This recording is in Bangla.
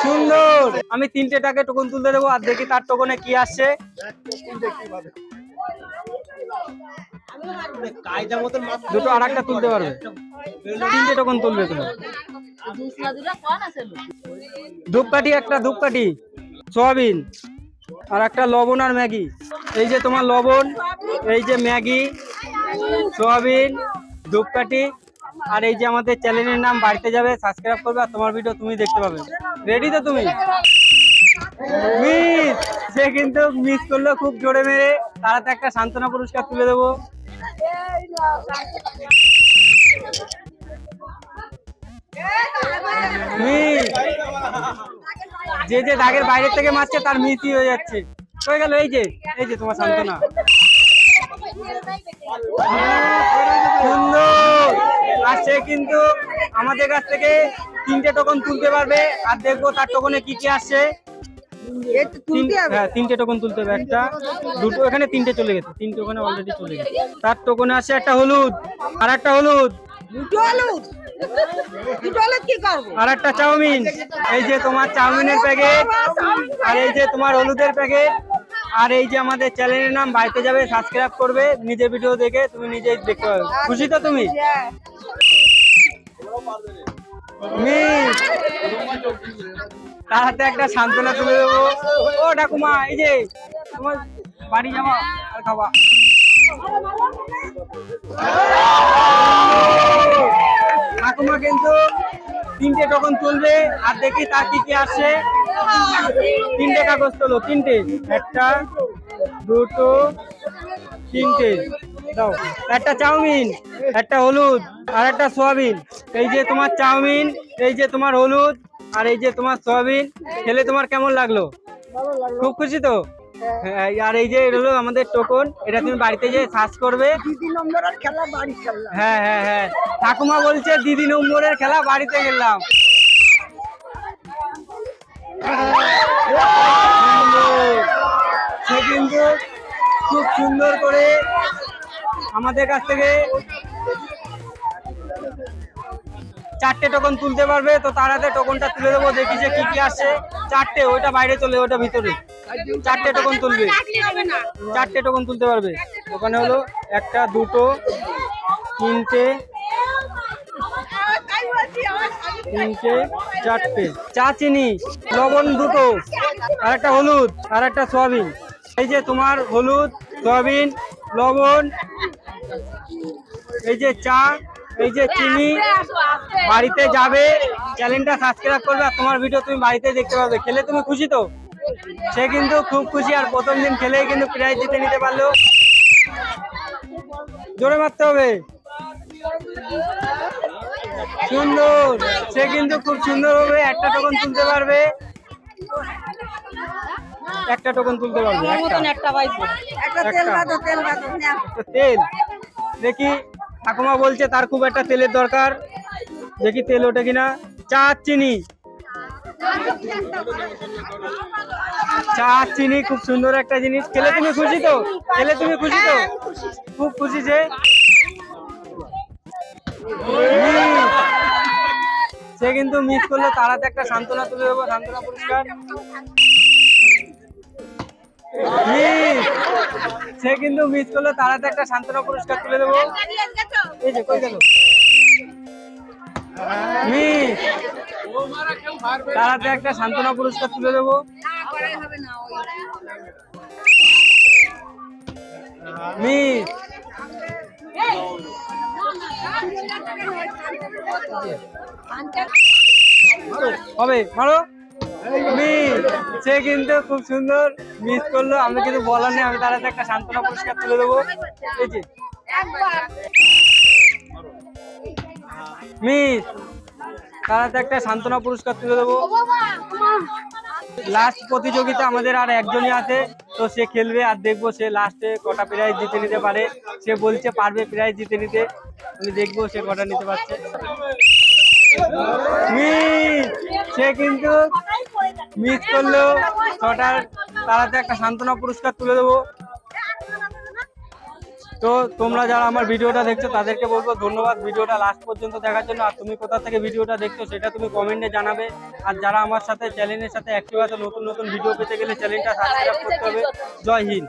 সুন্দর। আমি 3টে টাকে টোকন তুলতে দেবো, আর দেখি তার টোকনে কি আসছে। দুটো আর একটা তুলতে পারবে, 3টে টোকন তুলবে তুমি। ধূপকাঠি, একটা ধূপকাঠি, সয়াবিন, আর একটা লবণ আর ম্যাগি। এই যে তোমার লবণ, এই যে ম্যাগি, সয়াবিন, ধূপকাঠি, আর এই যে আমাদের চ্যানেলের নাম বাড়িতে যাবে, সাবস্ক্রাইব করবে, আর তোমার ভিডিও তুমি দেখতে পাবে। রেডি তো তুমি? মিস, সে কিন্তু মিস করলো খুব জোরে মেরে। তারাতে একটা সান্ত্বনা পুরস্কার তুলে দেবো। মিস, যে যে দাগের বাইরে থেকে মারছে তার মিসই হয়ে যাচ্ছে। হয়ে গেল। এই যে তোমার সান্ত্বনা। সুন্দর। আর সে কিন্তু আমাদের কাছ থেকে 3টে টোকন তুলতে পারবে, আর দেখবো তার টোকনে কি কি আসছে। 3টে টোকন তুলতে হবে। একটা, দুটো, এখানে 3টে চলে গেছে, 3টে ওখানে অলরেডি চলে গেছে। তার টোকনে আসছে একটা হলুদ, আর একটা হলুদ, আর একটা চাউমিন। এই যে তোমার চাউমিনের প্যাকেট, আর এই যে তোমার হলুদের প্যাকেট, আর এই যে আমাদের চ্যানেলের নাম বাড়িতে যাবে, সাবস্ক্রাইব করবে, নিজের ভিডিও দেখে তুমি নিজেই দেখতে পাবে। খুশি তো তুমি? মিস, তার হাতে একটা সান্ত্বনা তুলে দেবো। ও ঠাকুমা, এই যে তোমার বাড়ি যাওয়া আর খাওয়া। ঠাকুমা কিন্তু 3টে টোকন তুলবে, আর দেখি তার কি কি আসছে। 3টে কাগজ তোলো, 3টে, একটা, দুটো, 3টে দাও। একটা চাউমিন, একটা হলুদ, আর একটা সয়াবিন। এই যে তোমার চাউমিন, এই যে তোমার হলুদ, আর এই যে তোমার সয়াবিন। খেলে তোমার কেমন লাগলো? খুব খুশি তো? আর এই যে হলো আমাদের টোকন, এটা তুমি বাড়িতে যে সার্চ করবে। হ্যাঁ হ্যাঁ হ্যাঁ, ঠাকুমা বলছে দিদি নম্বরের খেলা বাড়িতে গেলাম। সে কিন্তু খুব সুন্দর করে আমাদের কাছ থেকে 4টে টোকন তুলতে পারবে। তো তার হাতে টোকনটা তুলে দেবো, দেখি যে কি কি আসছে। 4টে, ওইটা বাইরে চলে, ওইটা ভিতরে। 4টে টোকন তুলবে, 4টে টোকন তুলতে পারবে। ওখানে হলো একটা, দুটো, 3টে, 4টে। চা, চিনি, লবণ দুটো, আর একটা হলুদ, আর একটা সয়াবিন। এই যে তোমার হলুদ, সয়াবিন, লবণ, এই যে চা, এই যে চিনি। বাড়িতে যাবে, চ্যানেলটা সাবস্ক্রাইব করবে, আর তোমার ভিডিও তুমি বাড়িতে দেখতে পাবে। খেলে তুমি খুশি তো? সে কিন্তু খুব খুশি, আর প্রথম দিন খেলেই কিন্তু প্রাইজ জিতে নিতে পারলো। জোরে মারতে হবে। সুন্দর। সে কিন্তু খুব সুন্দর ভাবে একটা টোকন তুলতে পারবে, একটা টোকন তুলতে পারবে। তেল দেখি, ঠাকুমা বলছে তার খুব একটা তেলের দরকার, দেখি তেল ওঠে কিনা। চা, চিনি, চা, চিনি খুব সুন্দর একটা জিনিস। খেলে তুমি খুশি তো? খেলে তুমি খুশি তো? খুব খুশি। সে কিন্তু মিস করলো, তার হাতে একটা সান্ত্বনা তুলে দেবো, সান্ত্বনা পুরস্কার। সে কিন্তু মিস করলো, তার হাতে একটা সান্ত্বনা পুরস্কার তুলে দেবো। এই যে কই গেল মিস, তার হাতে একটা সান্ত্বনা পুরস্কার তুলে দেবো। মিস, হবে মারো। মিস, সে কিন্তু খুব সুন্দর মিস করলো। আমি কিন্তু বলার নেই, আমি তার হাতে একটা সান্ত্বনা পুরস্কার তুলে দেবো। এই যে মিস, তার হাতে একটা সান্ত্বনা পুরস্কার তুলে দেবো। লাস্ট প্রতিযোগিতা আমাদের আর একজনই আছে, তো সে খেলবে, আর দেখবো সে লাস্টে কটা প্রাইজ জিতে নিতে পারে। সে বলছে পারবে প্রাইজ জিতে নিতে, আমি দেখবো সে কটা নিতে পারছে। সে কিন্তু মিস করলো 6টার। তার হাতে একটা সান্ত্বনা পুরস্কার তুলে দেবো। তো তোমরা যারা আমার ভিডিওটা দেখছো তাদেরকে বলবো ধন্যবাদ ভিডিওটা লাস্ট পর্যন্ত দেখার জন্য। আর তুমি কোথা থেকে ভিডিওটা দেখছো সেটা তুমি কমেন্টে জানাবে। আর যারা আমার সাথে চ্যানেলের সাথে অ্যাক্টিভ আছে, নতুন নতুন ভিডিও পেতে গেলে চ্যানেলটা সাবস্ক্রাইব করতে হবে। জয় হিন্দ।